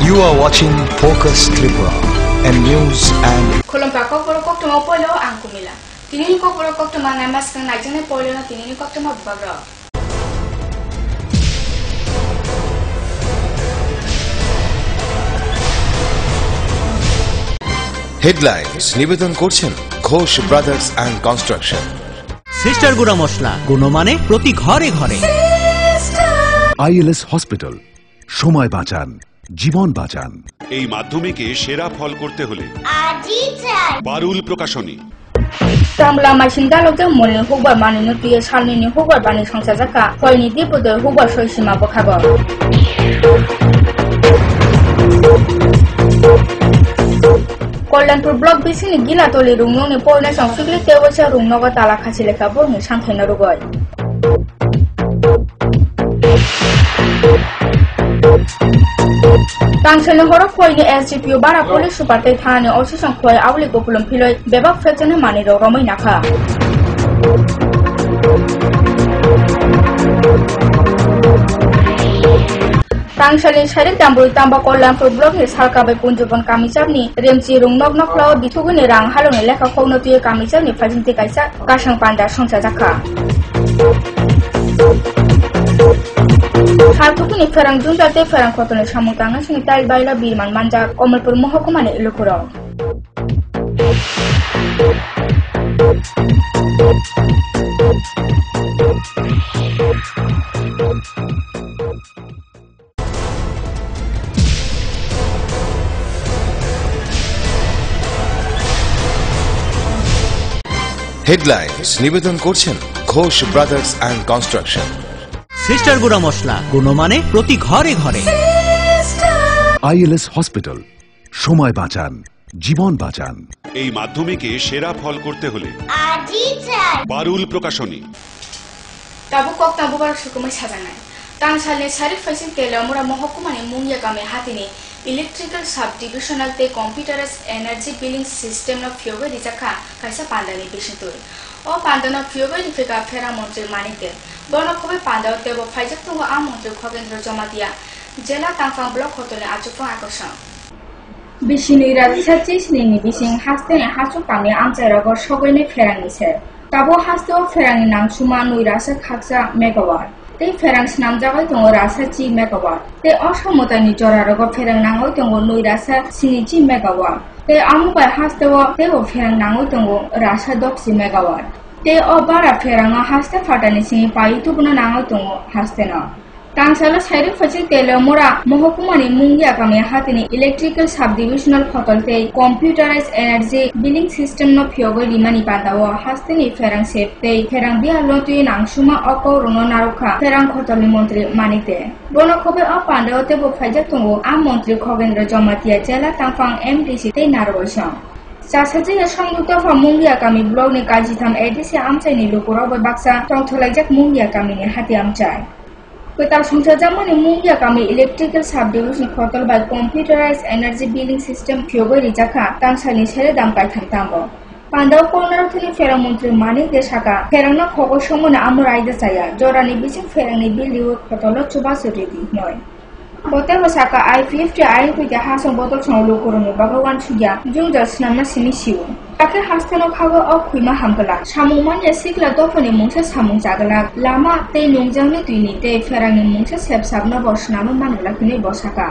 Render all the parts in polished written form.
You are watching Focus Tripura and news and Kolompa kok tuma polo ang kumila. Tinini ko tuma na mas kang najane polo na tinini ko tuma bubagra. headlines নিবেদন করছেন Ghosh brothers and construction. Sister গুড়া মশলা গুণমানে প্রতি ঘরে ঘরে। ILS hospital, সময় বাঁচান, জীবন বাঁচান। এই মাধ্যমিকে সেরা ফল করতে হলে বারুল প্রকাশনী। Tamla masinda lokjang moni hukbar mani nutuye salni ni hukbar bani songsa jaka hoyni dipude hukbar soisima bokhabo. Kollanpur block bisini gilatoli rungnong ni polna song fikli tewasa rungnogo tala khasi lekha borni sangthaina rugoy. Tangshani horok hoyni SGPU bara police supatai thani osisang khoi awli gopulum philoi bebak fechane mani ro romai nakha. Tangshani sharik damburi tamba Kollanpur block ni sarkabai punjubon kamisabni remchi rungnok noklao bituguni rang haloni lekha khogno tuye kamisabni phajinti kaisa kasang panda songsa jakha. Hartukuni ferang juntate ferang khotone samutanga sini tail baila birman manja Komalpur mohkumane ilukuro. Headlines নিবেদন করছেন Ghosh brothers and construction. Sister গুড়া মশলা গুণমানে প্রতি ঘরে ঘরে। ILS hospital, সময় বাঁচান, জীবন বাঁচান। এই মাধ্যমিকে সেরা ফল করতে হলে বারুল প্রকাশনী। Tabu kok tabu barak sukumai sajanai. Tangshali sharif facing telamura mohkumane mungya game hatini electrical subdivisional te computerized energy billing system na fiogo dijaka kaisa pandani bisituri. O pandana fiogo difika fera montri manite. Bono khobe pandao tebo faijak tungo a montri khogendro jamatia. Jela tangfang block hotole achupang akosang. Bisini radisa chisini bising hastene hasuk kami amchairago sogoine ferangise. Tabo hasto ferangi nang suma nui rasa khaksa megawatt. Te ferang snam jagai tongo rasa chi megawatt. Te osomota ni jorarago ferang nangoi tongo nui rasa sini chi megawatt. Te amubai hasto te o ferang nangoi tongo rasa doksi megawatt. Te o bara ferang haste fatani sini pai tubuna nangoi tongo haste na. Tangsala sharif facing telamura mohkumani mungya kami hatini electrical subdivisional khotolte computerized energy billing system no phiogo limani pandawo hastini ferang septe ferang bialo tui nangsuma oko rono narukha ferang khotoli montri manite bono khobe a pandawo te bo phaija tungo a montri khogendra jamatia jela tangfang MDC te narosha Sasaji সংযুক্ত মungya kami blog ni kajitam edisi amchai ni lukuro bo baksa tongtholajak mungya kami ni hati amchai Kutal songsa jamani mungya kami electrical subdivision khotol by computerized energy billing system phiogo rijaka tangsani sere dam paitham tambo Pandao Kolnaro thini fera montri mani desaka ferangna khogo somona amur aida chaya jorani bising ferangni billiu khotolo chuba suridi noy Bote basaka I50 I50 hasong botol songlu koroni bagawan sugya jungja snamna sini siu Ake hastano khago o khuima hamgala samungman ya sikla dofoni mungsa samung jagala lama te nungjangni tuini te ferangni mungsa sepsabna bosnama manula kini bosaka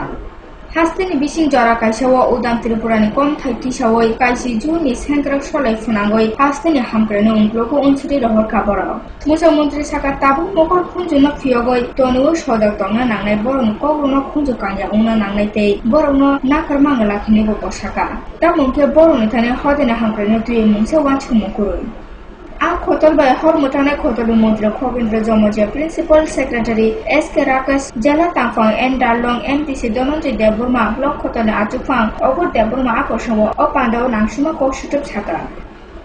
Hastini bising jara kaisawo udam tripurani kom thaiti sawoi kaisi juni sengkrak solai funangoi hastini hamkrene unglogo unsuri rohor kabora Musa montri saka tabu mokor khunjuna phiogoi tonuo sodak tongna nangnai borong koguno khunju kanya ungna nangnai te borongno nakar mangala khini bo bosaka ta mungke borong thane hodena hamkrene tui mungsa wanchu mukuroi A khotol by hormutane khotol montri khogindra jomojia principal secretary SK Rakas Jala Tangfang N Dalong MTC Dononji Deburma block khotol achufang ogor Deburma akosomo o pandao nangsuma ko shutup chaka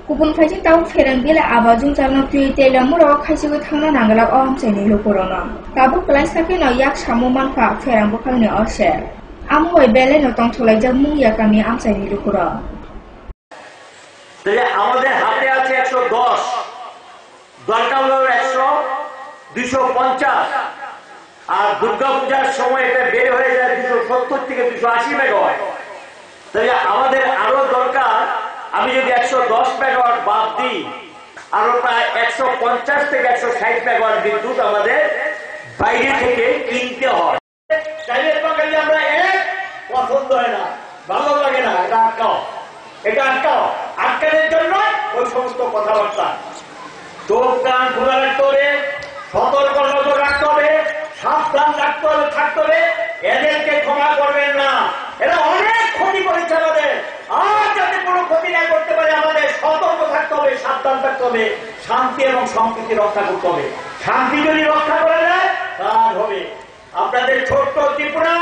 Kupun phajing tau ferang bile abajung jalna tui telamuro khaisigo thangna nangala o amchaini lukurona Tabu klaisake no yak samuman ka ferang bokhalni ose Amhoi bele no tongtholajak mungya kami amchaini lukura তাহলে আমাদের হাতে আছে 110 দরকার হলো 100 250 আর দুর্গাপূজার সময় এটা বের হয়ে যায় 270 থেকে 280 মেগাওয়াট। তাহলে আমাদের আরো দরকার, আমি যদি 110 মেগাওয়াট বাদ দিই, আরো প্রায় 150 থেকে 160 মেগাওয়াট বিদ্যুৎ আমাদের বাইরে থেকে কিনতে হয়। চাইলের বাঙালি আমরা পছন্দ হয় না, ভালো লাগে না, এটা আটকাও, এটা আটকাও। আটকানোর জন্য ওই সমস্ত কথাবার্তা চোখ কান খোলা রাখতে হবে, সতর্ক নজর রাখতে হবে, সাবধান থাকতে হবে। এদেরকে ক্ষমা করবেন না, এরা অনেক ক্ষতি করেছে আমাদের। আর যাতে কোনো ক্ষতি না করতে পারে আমাদের সতর্ক থাকতে হবে, সাবধান থাকতে হবে, শান্তি এবং সম্প্রীতি রক্ষা করতে হবে। শান্তি যদি রক্ষা করা যায় কাজ হবে। আপনাদের ছোট্ট ত্রিপুরা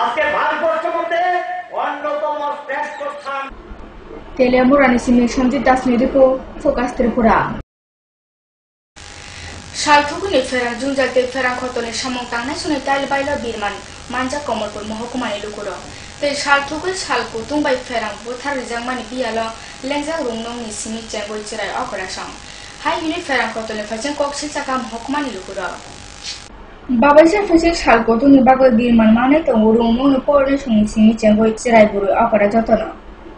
আজকে ভারতবর্ষের মধ্যে অন্যতম শ্রেষ্ঠ স্থান। Telemurani simi Shanti Das Nidiko Focus Tripura. Shalthuguni Ferang Junjate Ferang Hotone Shamong National Tile Baila Birman, Manja Komopur Mohokumani Lukuro. The Shalthugu Shalku Tumbai Ferang, Buthar Zamani Biala, Lenza Runong is Simi Jango Chira Okorasham. High Unit Ferang Hotone Fajan Kok Sisakam Hokumani Lukuro. Babasha Fasik Shalkotu Nibago Birman Manet and Urung Polish Simi Jango Chira Buru Okorajotono.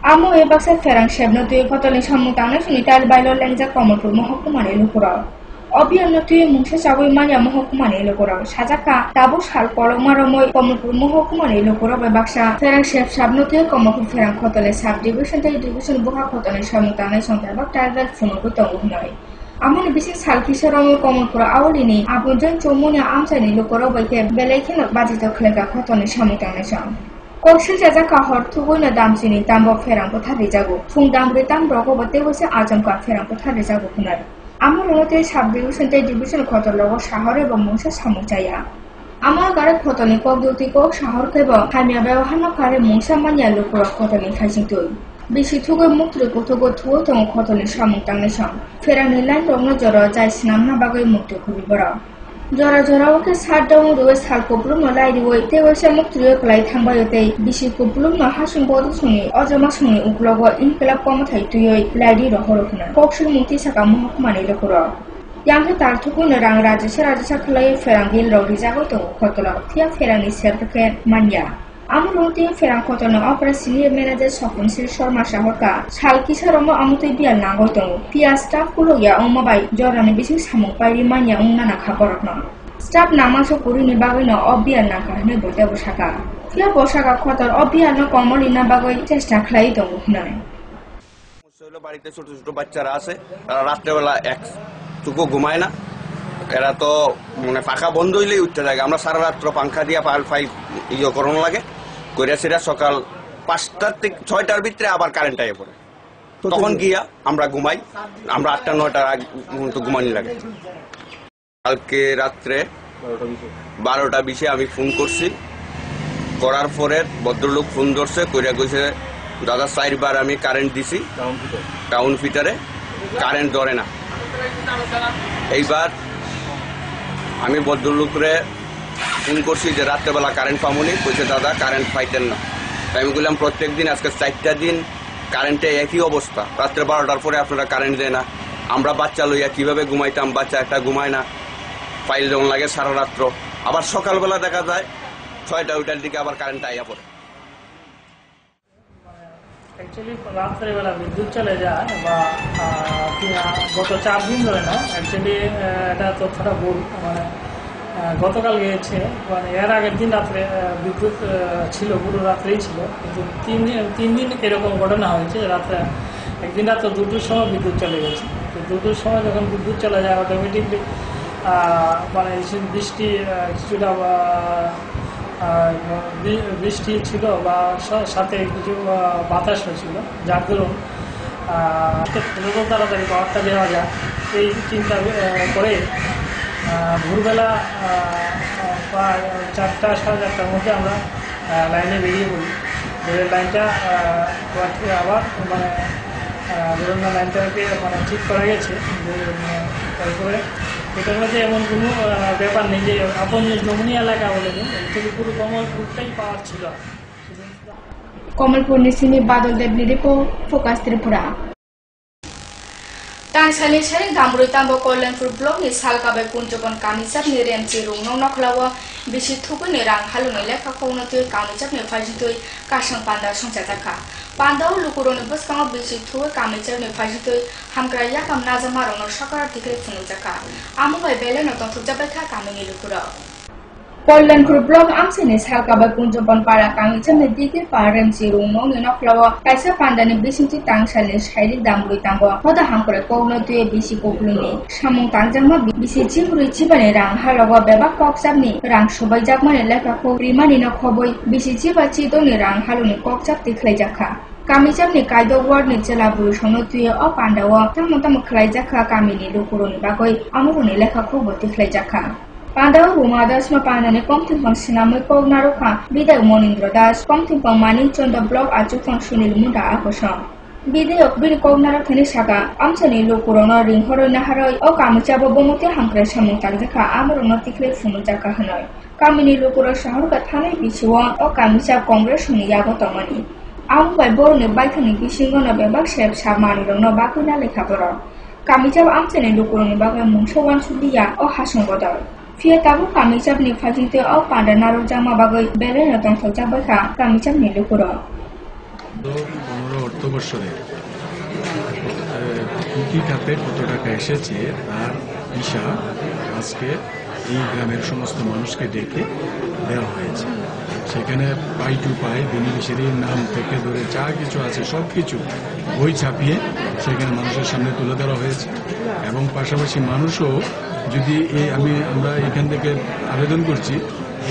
Amo e baksa ferang shebno tu khotole samutana sunital bailo lenja komopur mohokumani lukura obianno tu mungsa chagoi manya mohokumani lukura sajaka tabu sal polomaramoy komopur mohokumani lukura be baksa ferang sheb sabno tu komopur ferang khotole sub division te division buha khotole samutana sonta bak target funuko tongu hnoi amoni bisi sal kisaromo komopur awlini abunjon chomuni amsani lukura boike belekhin bajito khlega khotole samutana sam Kokshin Jaja Kahor Tuguna Damsini Dambo Ferang Potarijago, Fung Dambre Dambroko, but they was Ajamka Ferang Potarijago Punar. Amorote subdivision division Kotologo Shahore Bomusha Samujaya. Amar Garak Potoni Kogutiko, Shahor Kebo, Hamia Hanokare Musa Mania Lukura Kotoni Kajintu. Bishi Tugo Muktu Kotogo Tuoton Kotoni Shamutanation. Ferang Land of Nojoro Jaisnam Nabago Muktu Kubibora. Jora Jora ওকে সারদাও রুয়ে সাল কপ্লুম লাই দিওই তে ওসা মুক্তরিয় কলাই থাংবায়তে বিশি কপ্লুম ন হাসুং বদু সঙ্গে অজমা সঙ্গে উকলগ ইনকলাব কমথাই তুই লাইডি রহরখনা কক্সুর মুক্তি সাকা মহকুমানি লকর ইয়াংকে তারথুকুন রাং রাজসা খলাই ফেরাঙ্গিল রৌরি জাগো তো খতলা থিয়া ফেরানি সেরকে মানিয়া আমরুতি ফেরাং খতনা অপরা সিনিয়র ম্যানেজার সকুনসির শর্মা শাহকা সাল কিসারম আমুতই বিয়াল নাগো তো পিয়া স্টাফ কুলোয়া অমাবাই জরানি বিসি সামু পাইরি মানিয়া উন্নানা খাবরকনা স্টাফ নামাসো কুরিনি বাগৈন অবিয়াল নাকাহনে বতে বসাকা পিয়া বসাকা খতর অবিয়াল কমলিনা বাগৈ চেষ্টা খলাই তো নয় বাড়িতে ছোট ছোট বাচ্চারা আছে তারা রাত্রেবেলা এক চুকো ঘুমায় না এরা তো মানে পাখা বন্ধ হইলেই উঠতে লাগে আমরা সারা রাত্র পাংখা দিয়া পাল ফাই ইয়ে করানো লাগে কইরা সেটা সকাল 5টা থেকে 6টার ভিতরে আবার কারেন্ট আইয়ে পড়ে তখন গিয়া আমরা ঘুমাই আমরা 8টা 9টার আগে ঘুমানি লাগে কালকে রাত্রে 12টা 20 আমি ফোন করছি করার পরে ভদ্রলোক ফোন ধরছে কইরা কইছে দাদা 4 বার আমি কারেন্ট দিছি টাউন ফিটারে কারেন্ট ধরে না এইবার আমি ভদ্রলোকরে ফোন করছি যে রাত্রেবেলা কারেন্ট পামুনি কইছে দাদা কারেন্ট পাইতেন না তাই আমি বললাম প্রত্যেক দিন আজকে 4টা দিন কারেন্টে একই অবস্থা রাত্রে 12টার পরে আপনারা কারেন্ট দেয় না আমরা বাচ্চা লইয়া কিভাবে ঘুমাইতাম বাচ্চা একটা ঘুমায় না ফাইল যেমন লাগে সারা রাত্র আবার সকালবেলা দেখা যায় 6টা ওইটার দিকে আবার কারেন্ট আইয়া পড়ে অ্যাকচুয়ালি রাত্রেবেলা বিদ্যুৎ চলে যায় বা গত 4 দিন ধরে না অ্যাকচুয়ালি এটা তথ্যটা ভুল মানে গতকাল গিয়েছে মানে এর আগের দিন রাত্রে বিদ্যুৎ ছিল পুরো রাত্রেই ছিল কিন্তু 3 দিন এরকম ঘটনা হয়েছে রাত্রে একদিন রাত 2টোর সময় বিদ্যুৎ চলে গেছে তো 2টোর সময় যখন বিদ্যুৎ চলে যায় অটোমেটিকলি মানে বৃষ্টি কিছুটা বৃষ্টি ছিল বা সাথে কিছু বাতাস হয়েছিল যার দরুন যত তাড়াতাড়ি পাওয়ারটা দেওয়া যায় এই চিন্তা করে ভোরবেলা প্রায় 4টা 4:30টার মধ্যে আমরা লাইনে বেরিয়ে পড়ি লাইনটা আবার মানে ধরুন লাইনটাকে মানে ঠিক করা গেছে তারপরে এটার মধ্যে এমন কোনো ব্যাপার নেই যে আপন জমনি এলাকা বলে দিন এর পুরো কমলপুরটাই পাওয়ার ছিল কমলপুর নিসিমি বাদল দেব নিরিপো focus Tripura Tangsali sharing damrui tambo Kollanpur block ni salkabai punjobon kamisap ni remchi rungno noklawa bisi thuku ni rang halunoi lekha khowno tui kamisap ni phajitui kasang panda songchataka pandao lukuroni baskang bisi thuku kamisap ni phajitui hamkra yakam najama rongno sakara tikre phunujaka amubai bele no tonthukjabakha kamini lukuro Kollanpur block amsini salkabai punjobon para kamisap ni dikir para remchi rungno ni noklawa kaisa pandani bisinti tangsali sharing damrui tambo hoda hamkore kowno tui bisi kokluni samung tangjangma bisi chimrui chibani rang halawa beba kokjapni rang subai jakmani lekha kho rimani no khoboi bisi chiba chidoni rang haluni kokjap tikhlaijaka Kamisapni kaido ward ni jela burusono tuye o pandawo tamotamo khlaijaka kamini lukuroni bagoi amuruni lekha kho tikhlaijaka Pandawa Ruma Das no pandani komtimpang sinamoi kognarokha bidai Monindra Das komtimpang Maning Chonda block achukang Sunil Munda akosong Bidayok bini kognarok thani saka amsani lukurono ringhoroi naharoi o kamisabo bomote hamkre samung tagjaka amorono tikle funujaka hanoi kamini lukuro shaharka thanai bisiwo o kamisab Congress ni yagotomani Amubai boroni baithani bisingono bebak sep samani rongno bakuna lekhaboro kamisab amsani lukuroni bagai mungsowan sudiya o hasunggodor Fia tabu kamisap ni fajite o pada narujama bagai bele na tongthokjabakha kamisap ni lukuro 15 অর্থ বছরে কৃষি খাতে কত টাকা এসেছে তার হিসাব আজকে এই গ্রামের সমস্ত মানুষকে ডেকে দেওয়া হয়েছে সেখানে পাই টু পাই বেনিফিশিয়ারির নাম থেকে ধরে যা কিছু আছে সবকিছু বই ছাপিয়ে সেখানে মানুষের সামনে তুলে দেওয়া হয়েছে এবং পাশাপাশি মানুষও যদি আমরা এখান থেকে আবেদন করছি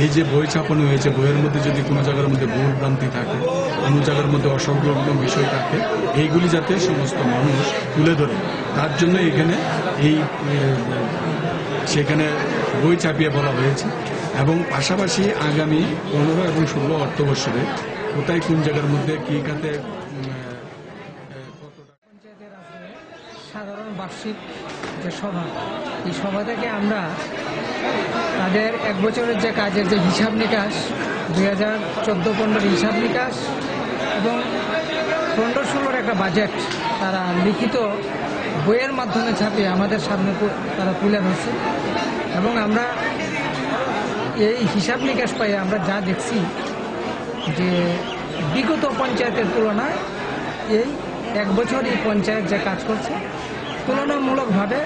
এই যে বই ছাপানো হয়েছে বইয়ের মধ্যে যদি কোনো জায়গার মধ্যে ভুল ভ্রান্তি থাকে কোনো জায়গার মধ্যে অসংলগ্ন বিষয় থাকে এইগুলি যাতে সমস্ত মানুষ তুলে ধরে তার জন্য এখানে সেখানে বই ছাপিয়ে বলা হয়েছে এবং পাশাপাশি আগামী 15 এবং 16 অর্থবর্ষে কোথায় কোন জায়গার মধ্যে কি খাতে সাধারণ বার্ষিক যে সভা এই সভা থেকে আমরা তাদের এক বছরের যে কাজের যে হিসাব নিকাশ 2014-15 হিসাব নিকাশ এবং 15-16 একটা বাজেট তারা লিখিত বইয়ের মাধ্যমে ছাপিয়ে আমাদের সামনে তারা তুলে ধরছে এবং আমরা এই হিসাব নিকাশ পাই আমরা যা দেখছি যে বিগত পঞ্চায়েতের তুলনায় এই এক বছরই পঞ্চায়েত যে কাজ করছে তুলনামূলকভাবে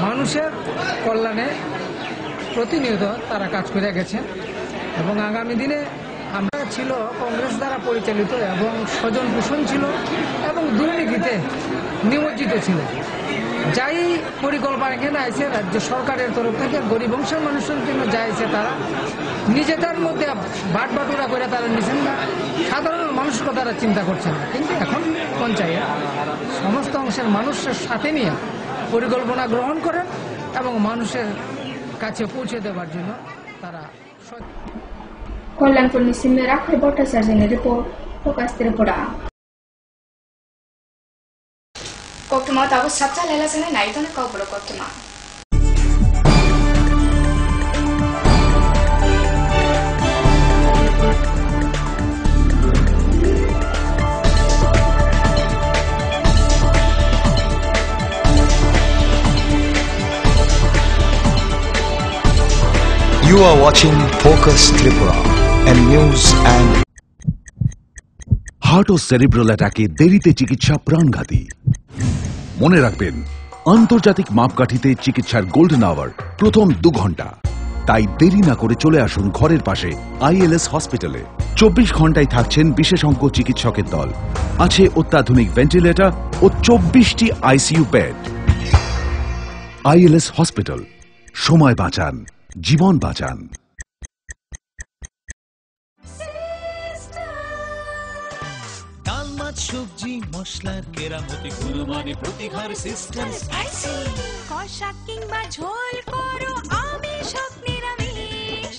মানুষের কল্যাণে প্রতিনিয়ত তারা কাজ করে গেছেন এবং আগামী দিনে আমরা ছিল কংগ্রেস দ্বারা পরিচালিত এবং স্বজন পোষণ ছিল এবং দুর্নীতিতে নিমজ্জিত ছিল যাই পরিকল্পনা এখানে আছে রাজ্য সরকারের তরফ থেকে গরিব অংশের মানুষের জন্য যা আছে তারা নিজেদের মধ্যে বাটবাটুরা করে তারা নিছেন না সাধারণ মানুষকে তারা চিন্তা করছেন না কিন্তু এখন পঞ্চায়েত সমস্ত অংশের মানুষের সাথে নিয়ে পরিকল্পনা গ্রহণ করেন এবং মানুষের কাছে পৌঁছে দেওয়ার জন্য তারা Kollanpur ni simera kharbota sarjini report focus tripura Koktuma tabu sapcha lela sene naitone kaupuro koktuma You are watching Focus Tripura and news and heart ও সেরিব্রাল অ্যাটাকে দেরিতে চিকিৎসা প্রাণঘাতী মনে রাখবেন আন্তর্জাতিক মাপকাঠিতে চিকিৎসার গোল্ডেন আওয়ার প্রথম 2 ঘন্টা তাই দেরি না করে চলে আসুন ঘরের পাশে আইএলএস হসপিটালে 24 ঘন্টায় থাকছেন বিশেষজ্ঞ চিকিৎসকের দল আছে অত্যাধুনিক ভেন্টিলেটর ও 24টি আইসিইউ বেড আইএলএস হসপিটাল সময় বাঁচান জীবন বাঁচান ডাল মাছ সবজি মশলার কেরামতি গুণমানে প্রতিঘর সিস্টেম স্পাইসি কষা কিংবা ঝোল করো আমি সব নিরামিষ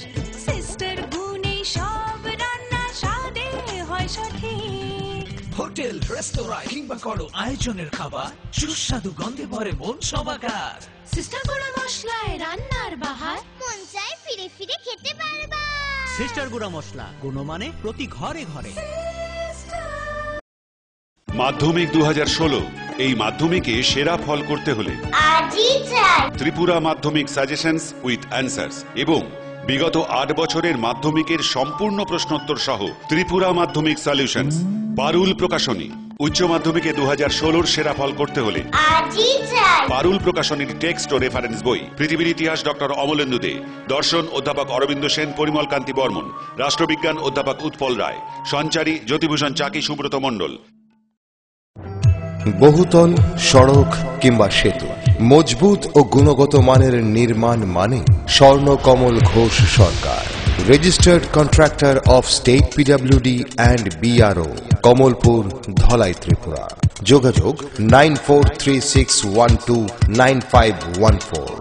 সিস্টার গুনি সব রান্না স্বাদে হয় সঠিক হোটেল রেস্তোরাঁ কিংবা করো আয়োজনের খাবার সুস্বাদু গন্ধে ভরে মন সমাকার সিস্টার গুঁড়া মশলায় রান্নার বাহার মন চায় ফিরে ফিরে খেতে পারবা সিস্টার গুঁড়া মশলা গুণমানে প্রতি ঘরে ঘরে মাধ্যমিক 2016 এই মাধ্যমিকে সেরা ফল করতে হলে ত্রিপুরা মাধ্যমিক সাজেশনস উইথ অ্যান্সার্স এবং বিগত 8 বছরের মাধ্যমিকের সম্পূর্ণ প্রশ্নোত্তর সহ ত্রিপুরা মাধ্যমিক সলিউশনস। পারুল প্রকাশনী। উচ্চ মাধ্যমিকে 2016 সেরা ফল করতে হলে পারুল প্রকাশনীর টেক্সট ও রেফারেন্স বই। পৃথিবীর ইতিহাস ডক্টর অমলেন্দু দে, দর্শন অধ্যাপক অরবিন্দ সেন, পরিমল কান্তি বর্মন, রাষ্ট্রবিজ্ঞান অধ্যাপক উৎপল রায়, সঞ্চারী জ্যোতিভূষণ চাকি, সুব্রত মণ্ডল। বহুতল, সড়ক কিংবা সেতু, মজবুত ও গুণগত মানের নির্মাণ মানে Swarnakamal Ghosh Sarkar, registered contractor of state PWD and BRO, Kamalpur, Dhalai, Tripura. যোগাযোগ 9436129514।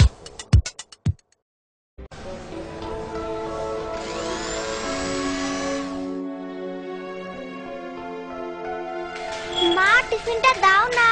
মা, টিফিনটা দাও না।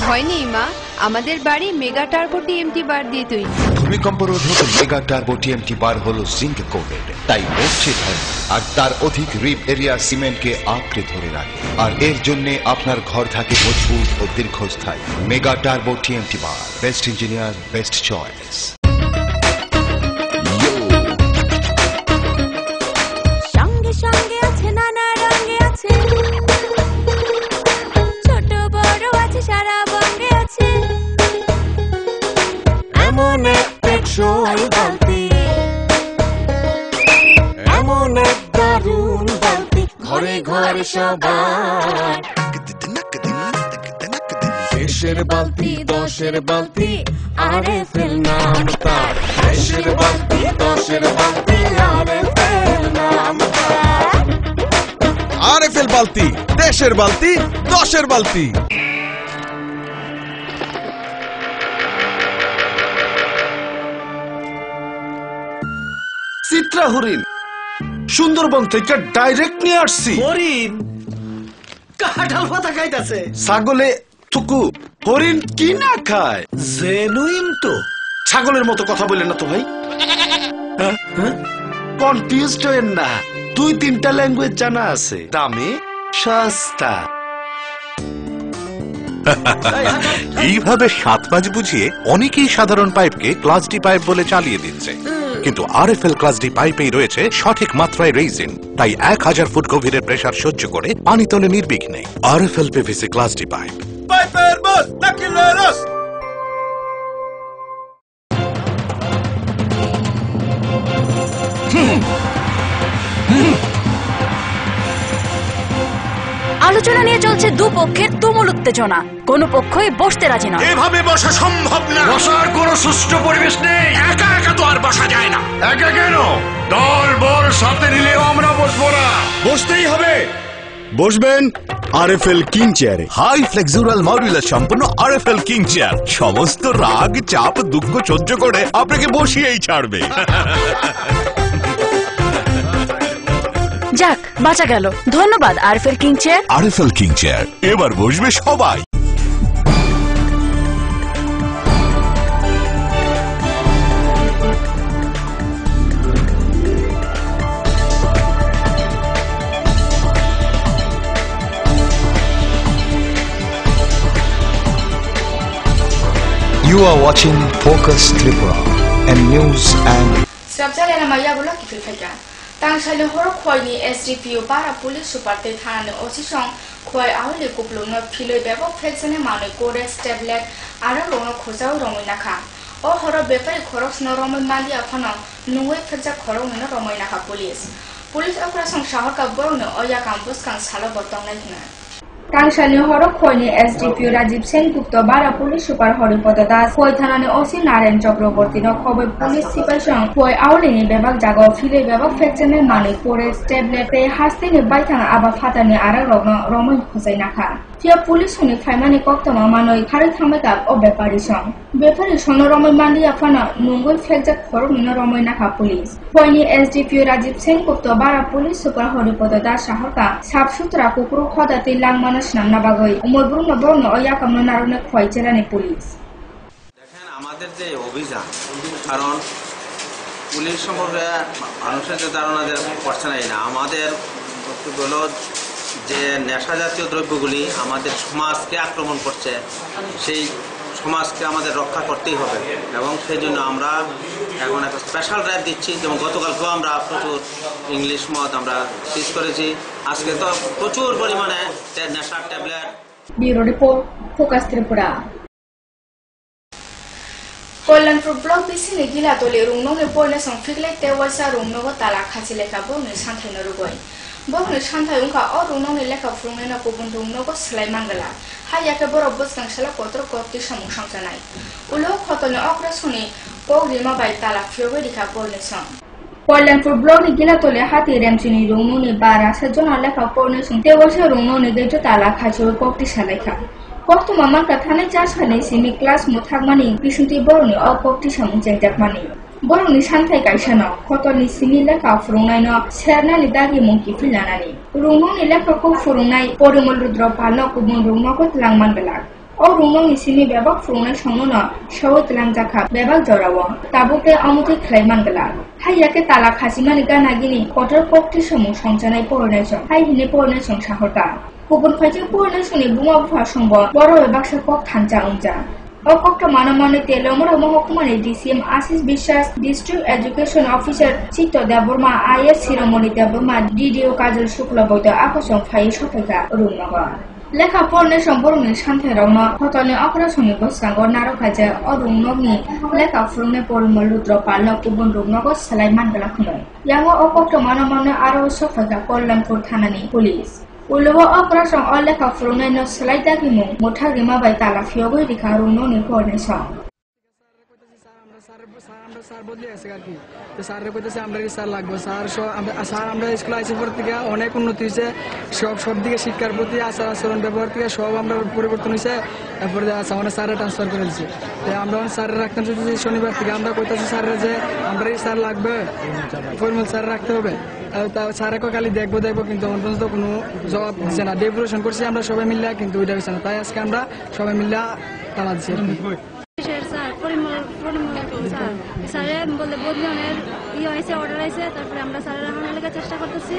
ভয় নেই মা, আমাদের বাড়ি মেগা টার্বো টিএমটি বার দিয়ে তৈরি। ভূমিকম্প রোধক মেগা টার্বো টিএমটি বার হলো জিঙ্ক কোটেড, তাই মরছে ধরে আর তার অধিক রিপ এরিয়া সিমেন্টকে আঁকড়ে ধরে রাখে, আর এর জন্য আপনার ঘর থাকে মজবুত ও দীর্ঘস্থায়ী। মেগা টার্বো টিএমটি বার, বেস্ট ইঞ্জিনিয়ার, বেস্ট চয়েস। সঙ্গে সঙ্গে আছে, নানা রঙে আছে, ছোট বড় আছে, সারা বঙ্গে আছে। এমন এক টেকসই বালতি, এমন এক দারুণ বালতি, ঘরে ঘরে সবার। দেশের বালতি, দশের বালতি, আরএফএল নাম তার। দেশের বালতি, দশের বালতি, আরএফএল নাম তার। আরএফএল বালতি, দেশের বালতি, দশের বালতি। চিত্রা হরিণ সুন্দরবন থেকে ডাইরেক্ট নিয়ে আসছি। হরিণ কাঁঠাল পাতা খাইতেছে। ছাগলে থুকু, হরিণ কি না খায়? জেনুইন তো। ছাগলের মতো কথা বললেন না তো ভাই। কনফিউজড হয়েন না, 2-3টা ল্যাঙ্গুয়েজ জানা আছে, দামে সস্তা। এইভাবে 7 মাস বুঝিয়ে অনেকেই সাধারণ পাইপকে ক্লাস ডি পাইপ বলে চালিয়ে দিচ্ছে, কিন্তু আরএফএল ক্লাস ডি পাইপেই রয়েছে সঠিক মাত্রায় রেইজিন, তাই 1000 ফুট গভীরের প্রেসার সহ্য করে পানি তোলে নির্বিঘ্নে। RFL PVC class D pipe. পাইপের বস নাকিলেরস। আলোচনা নিয়ে চলছে দুপক্ষের তুমুল উত্তেজনা, কোনো পক্ষই বসতে রাজি নয়। এভাবে বসা সম্ভব না, বসার কোনো সুষ্ঠু পরিবেশ নেই। একা একা তো আর বসা যায় না। একা কেন, দল বল সাথে নিলেও আমরা বসবো না, বসতেই হবে। বসবেন আরএফএল কিং চেয়ারে। হাই ফ্লেক্সুরাল মডুলার সম্পন্ন আরএফএল কিং চেয়ার সমস্ত রাগ, চাপ, দুঃখ সহ্য করে আপনাকে বসিয়েই ছাড়বে। যাক, বাঁচা গেল। ধন্যবাদ RFL king chair. RFL king chair, এবার বসবে সবাই। You are watching Focus Tripura and news and Sabjalena Maya Bula Kifika. Tangshalin Horo Khoini SDPU Para Police Superte Thana Osisong Khoi Auli Kuplunga Philo Bebo Fexene Mane Codex Tablet Ara Rono Khosau Rominaka. O Horo Bepari Khoros no Roman Mandia Kono, Nue Feja Korona Rominaka Police. Police Operation Shahaka Borno Oya Campus Kan Salabotong Lagna. Tangshalin Horo Khoini SDPU Rajiv Sengupta Bara Police Super Horipoda Das Khoi Thanane Osi Naren Chakraborty no Khoboi Police Sipashong Khoi Aulini Bebak Jago Phile Bebak Fexene Mane Codex Tablet Te Hastini Baitana Aba Fatani Ara Rono Roman Khosainaka. tia police ni faimani koktama manoi khari thameta o bepari song bepari sono romoi mandi afana nungoi flekjak khoro mino romoi nakha police poini SDPO Rajiv Singh kopto bara police super horipodo da shaharka sab sutra kupru khoda te lang manas namna bagoi umoi brunno borno oya kamno narone khoi chelani police দেখেন আমাদের যে অভিযান কারণ police সম্পর্কে মানুষের যে ধারণা যে করছে না আমাদের বক্তব্য যে নেশা জাতীয় দ্রব্যগুলি আমাদের সমাজকে আক্রমণ করছে সেই সমাজকে আমাদের রক্ষা করতেই হবে এবং সেই জন্য আমরা এখন একটা স্পেশাল ড্রাইভ দিচ্ছি যেমন গতকালকেও আমরা প্রচুর ইংলিশ মদ আমরা সিজ করেছি আজকে তো প্রচুর পরিমাণে নেশার tablet bureau report focus Tripura Kollanpur block bisini gila tole rungnonge porne song figle te wasa rungnogo tala khachi lekha bone santhai no rugoi bone santhai ungka o rungnonge lekha frungne na kubun rungnogo slai mangala haya ke boro bosang sala kotro kokti samung samsanai ulo khotone okra suni pogri ma bai tala fyogo dikha porne song Kollanpur block ni gila tole hati remchini rungnoni bara sajona lekha porne song te wasa rungnoni gejo tala khachi kokti salekha Waktu mamang kathanai jasani simi class muthagmani bisunti boroni o kokti samung jengjakmani boroni santhai kaisano khotoni simi lekha furungnai no sernani dagi mungki filanani rungoni lekha ko furungnai porimol rudra palno kubun rungmako tlangman belak o rungoni simi bebak furungnai songno no shawo tlangjakha bebak jorawo tabuke amuti khlaiman belak haiyake tala khasimani ganagini kotor kokti samung songjanai poronai song hai hine poronai song sahota Kubun fajing purna suni bunga buha songbo boro baksa kok thancha ungja o kokta manamane telomora mohokumani DCM Ashish Bishwas District Education Officer Chitto Deborma IS Shiromoni Deborma DDO Kajal Shukla boydo akosong phai sopheka rumnaga lekha porne somboroni santhai rongno khotone okra songi bosango narokaje o rungnogni lekha furungne porimol rudra palno kubun rungnogo salai mangala khunoi yango o kokta manamane aro sopheka Kollanpur thanani police Ulowo operasyon oleh kafurungan no selai dagi mu muthag lima bai tala fiogo di karungno ni porne song. Sir বদলে গেছে আর কি তো স্যারের কইতেছে আমরা কি sir লাগবো sir আমরা স্কুলে আইসি পর থেকে অনেক উন্নতি হয়েছে সব দিকে শিক্ষার প্রতি আচার আচরণ ব্যবহার থেকে সব আমরা পরিবর্তন হয়েছে তারপরে আমাদের স্যারে ট্রান্সফার করে দিচ্ছে আমরা স্যারের রাখতাম যদি শনিবার থেকে আমরা কইতেছি স্যারের যে আমরা এই স্যার লাগবে ফর্মাল স্যার রাখতে হবে স্যারে খালি দেখবো কিন্তু আমার পর্যন্ত কোনো জবাব দিচ্ছে না ডেপুটেশন করছি আমরা সবাই মিললে কিন্তু ওইটা হচ্ছে না তাই আজকে আমরা সবাই মিললে তালা দিচ্ছি স্যারে বলতে বদলনের হয়েছে অর্ডার হয়েছে তারপরে আমরা স্যারের আনার লেগে চেষ্টা করতেছি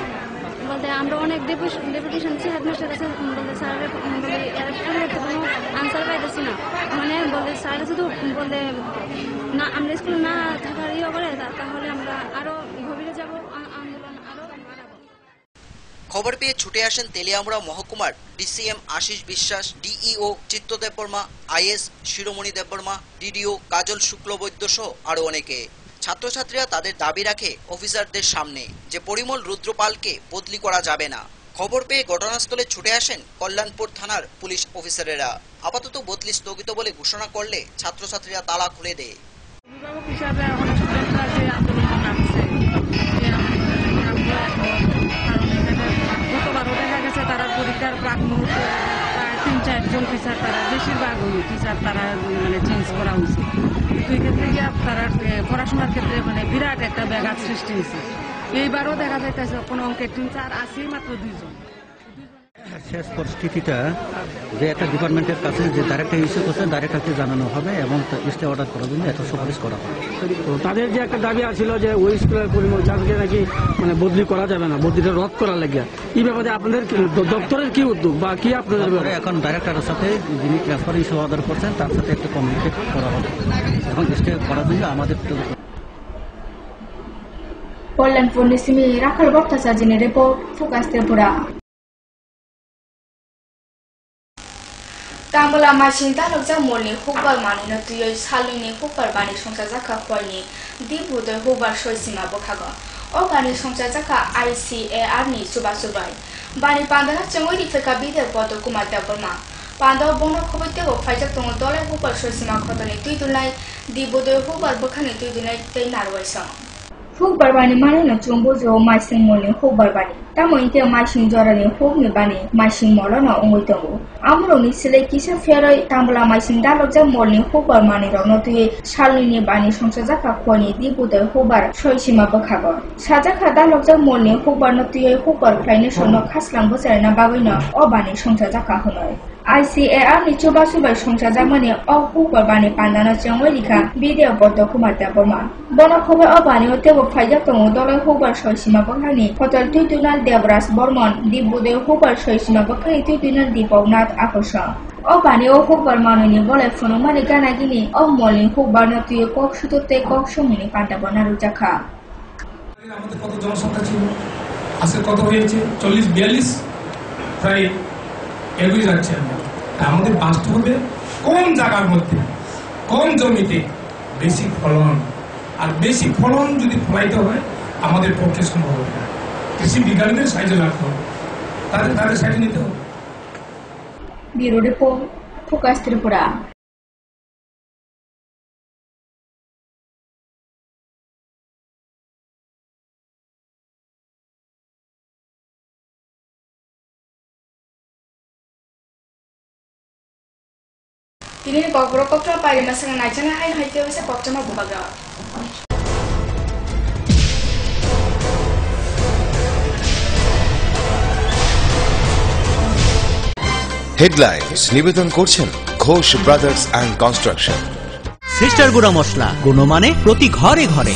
বলতে আমরা অনেক ডেপুটেশন হেডমাস্টার কাছে বলতে স্যারের বলে কোনো আনসার পাইতেছি না মানে বলতে স্যার শুধু বলতে না আমরা স্কুলে না থাকার করে তাহলে আমরা আরো গভীরে যাব আন্দোলন আরো খবর পেয়ে ছুটে আসেন তেলিয়ামুড়া মহকুমার DCM আশিস বিশ্বাস DEO চিত্ত Debbarma IS Shiromani Debbarma DDO কাজল শুক্লবৈদ্য সহ আরো অনেকে ছাত্রছাত্রীরা তাদের দাবি রাখে অফিসারদের সামনে যে পরিমল রুদ্রপালকে বদলি করা যাবে না খবর পেয়ে ঘটনাস্থলে ছুটে আসেন কল্যাণপুর থানার পুলিশ অফিসারেরা আপাতত বদলি স্থগিত বলে ঘোষণা করলে ছাত্রছাত্রীরা তালা খুলে দেয় তারা পরীক্ষার প্রাক মুহূর্তে প্রায় 3-4 জন টিচার তারা বেশিরভাগ টিচার তারা মানে চেঞ্জ করা হয়েছে সেই ক্ষেত্রে গিয়ে তারা পড়াশোনার ক্ষেত্রে মানে বিরাট একটা ব্যাঘাত সৃষ্টি হয়েছে এইবারও দেখা যাইতেছে কোনো অঙ্কের টিচার আছেই মাত্র 2 জন শেষ পরিস্থিতিটা যে একটা ডিপার্টমেন্টের কাছে যে ডাইরেক্টর ইস্যু করছে ডাইরেক্টরকে জানানো হবে এবং স্টে অর্ডার করার জন্য এত সুপারিশ করা হবে তাদের যে একটা দাবি আছিল যে ওই স্কুলের পরিমল চাষকে নাকি মানে বদলি করা যাবে না বদলিটা রদ করা লাগে এই ব্যাপারে আপনাদের দপ্তরের কি উদ্যোগ বা কি আপনাদের এখন ডাইরেক্টরের সাথে যিনি ট্রান্সফার ইস্যু অর্ডার করছেন তার সাথে একটা কমিউনিকেট করা হবে এবং স্টে করার জন্য আমাদের Kollanpur Nisimi Rakhal Bhattacharya report Focus Tripura Tambola Machinta Lokja Molni Hubal Manino Tuyoi Saluni Hubal Bani Songsa Jaka Khwalni Dibudo Hubal Shoisima Bokhago O Bani Songsa Jaka ICAR ni Subai Bani Pandana Chengoi Difeka Bide Bodo Kumar Deborma Pando Bono Khobite o Faijak Tongo Dole Hubal Shoisima Khotoni Tuidunai Dibudo Hubal Bokhani Tuidunai Tei Narwaisong Hook barbani mani no chumbo jo maising moni hook barbani. Tamo inte maising jorani hook ni bani maising mola no ongoi tongo. Amro ni sile kisa feroi tambla maising dalok ja molni hook barbani ro no tuye shalni ni bani songsa jaka khoni di budai hook bar soisima bakhago. Sajaka dalok ja molni hook bar no tuye hook bar plaine sono khaslang bosai na bagoi no o bani songsa jaka honoi. ICAR ni coba subai songsa jamani o hook barbani pandana changoi likha video bodo kumata boma. Bono khobar o bani o tebo faijak tongo dolai hook bar soisima bakhani hotel tutunal Devras Bormon di budai hook bar soisima bakhani tutunal Dipavnath Akosha. O bani o hook bar manoni bolai fono mani gana gini o molni hook bar no tuye kok sutote kok somini panta bonaru jakha. আমাদের কত জনসংখ্যা ছিল আজকে কত হয়েছে 40-42 প্রায় এগুলি যাচ্ছে আমাদের বাঁচতে হবে কম জায়গার মধ্যে কম জমিতে বেশি ফলন আর বেশি ফলন যদি ফলাইতে হয় আমাদের পক্ষে সম্ভব হবে না কৃষি বিজ্ঞানীদের সাহায্য রাখতে হবে তাদের সাহায্য নিতে হবে Biro Depo Fokus Tripura. Ini kokro kokro pari masang najana hain haite wese kokcama bubaga. Headlines নিবেদন করছেন Ghosh brothers and construction. Sister গুঁড়া মশলা গুণমানে প্রতি ঘরে ঘরে।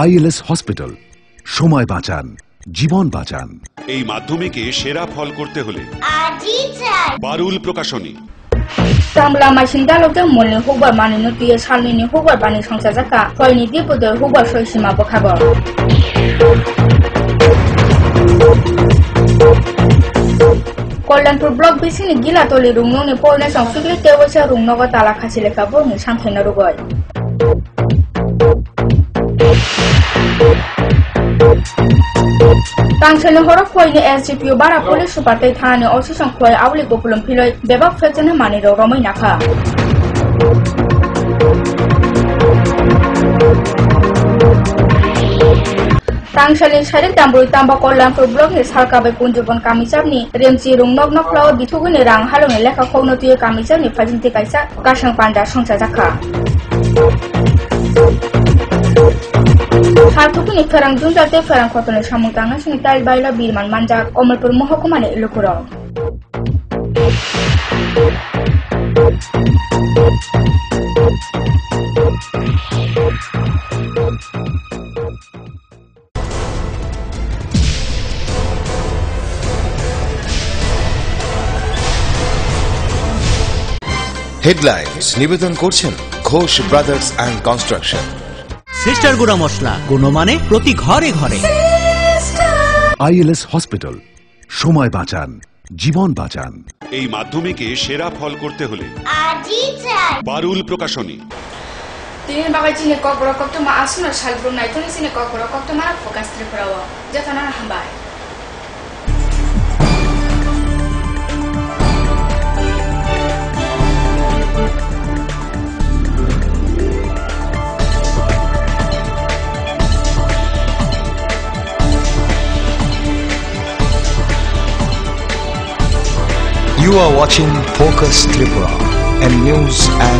ILS হসপিটাল, সময় বাঁচান, জীবন বাঁচান। এই মাধ্যমিকে সেরা ফল করতে হলে বারুল প্রকাশনী। Tambla maising dalok ja molni hook bar mani no tuye salni ni hook bar bani songsa jaka hoini di budai hook bar soisima bakhago. Kollanpur block bisini gilatoli rungno ni polne song fikli tewasa rungno ga tala khasi lekha borni samthena rugoi. Tangsani horok khoini SGPU bara police supatai thani osisong khoi awli gopulum philoi bebak fekjane mani ro romai nakha. Tangsani sharik tamburi tamba Kollanpur block ni sarkabai kunjubon kamisabni remchi rungnog noklao bituguni rang haloni lekha khogno tuye kamisabni phajinti kaisa kasang panda songsa jakha. Hartukuni ferang junjate ferang khotone samung tanga sini tail baila birman manja Komalpur Mahkumane Ilukuro. Headlines নিবেদন করছেন Ghosh brothers and construction. Sister গুঁড়া মশলা গুণমানে প্রতি ঘরে ঘরে। ILS hospital, সময় বাঁচান, জীবন বাঁচান। এই মাধ্যমিকে সেরা ফল করতে হলে বারুল প্রকাশনী। Tinin bagai cine kokro kokto ma asuna salbrum na itoni cine kokro kokto ma Fokus Tripura wa jatana hambai. You are watching Focus Tripura, a news and